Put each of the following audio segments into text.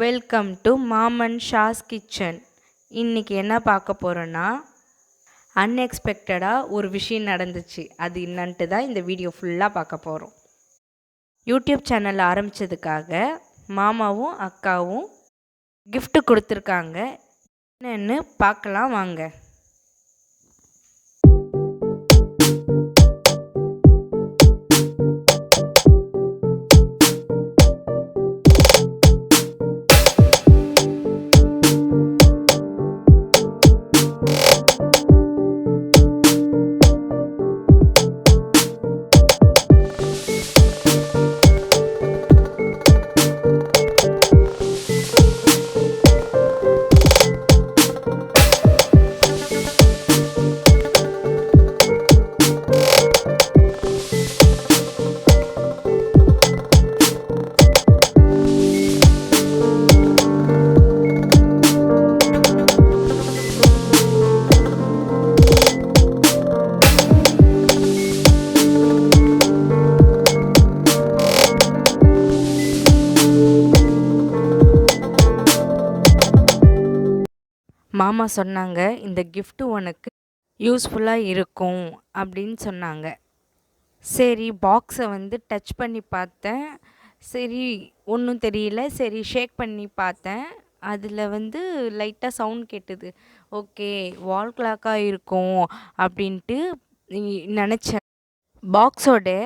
Welcome to மாமன் ஷாஸ் kitchen. இன்றைக்கி என்ன பார்க்க போகிறோன்னா, அன்எக்ஸ்பெக்டடாக ஒரு விஷயம் நடந்துச்சு. அது என்னன்ட்டு தான் இந்த வீடியோ ஃபுல்லாக பார்க்க போகிறோம். யூடியூப் சேனல் ஆரம்பித்ததுக்காக மாமாவும் அக்காவும் gift கொடுத்துருக்காங்க. என்னன்னு பார்க்கலாம் வாங்க. மாமா சொன்னாங்க, இந்த gift உனக்கு யூஸ்ஃபுல்லாக இருக்கும் அப்படின்னு சொன்னாங்க. சரி, பாக்ஸை டச் பண்ணி பார்த்தேன். சரி, ஒன்றும் தெரியல. சரி, ஷேக் பண்ணி பார்த்தேன். அதில் லைட்டாக சவுண்ட் கேட்டுது. ஓகே, வால் கிளாக்காக இருக்கும் அப்படின்ட்டு நினச்சேன். பாக்ஸோட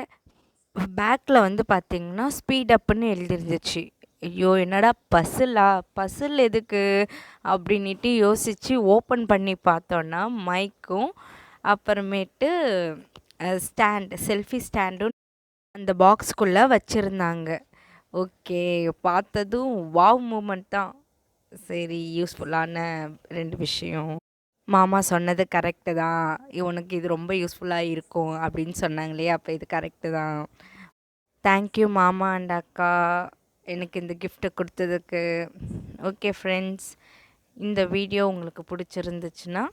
பேக்கில் பார்த்தீங்கன்னா ஸ்பீட் அப்புன்னு எழுதிருந்துச்சு. ஐயோ, என்னடா பசில் எதுக்கு அப்படின்ட்டு யோசித்து ஓப்பன் பண்ணி பார்த்தோன்னா மைக்கும் அப்புறமேட்டு செல்ஃபி ஸ்டாண்டும் அந்த பாக்ஸ்குள்ளே வச்சுருந்தாங்க. ஓகே, பார்த்ததும் வாவ் மூமெண்ட் தான். சரி, யூஸ்ஃபுல்லான 2 விஷயம். மாமா சொன்னது கரெக்டு தான். உனக்கு இது ரொம்ப யூஸ்ஃபுல்லாக இருக்கும் அப்படின்னு சொன்னாங்களே, அப்போ இது கரெக்டு தான். தேங்க்யூ மாமா அண்ட் அக்கா, எனக்கு இந்த கிஃப்ட்டை கொடுத்ததுக்கு. ஓகே ஃப்ரெண்ட்ஸ், இந்த வீடியோ உங்களுக்கு பிடிச்சிருந்துச்சுன்னா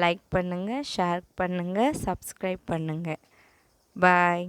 லைக் பண்ணுங்கள், ஷேர் பண்ணுங்கள், சப்ஸ்கிரைப் பண்ணுங்கள். பாய்.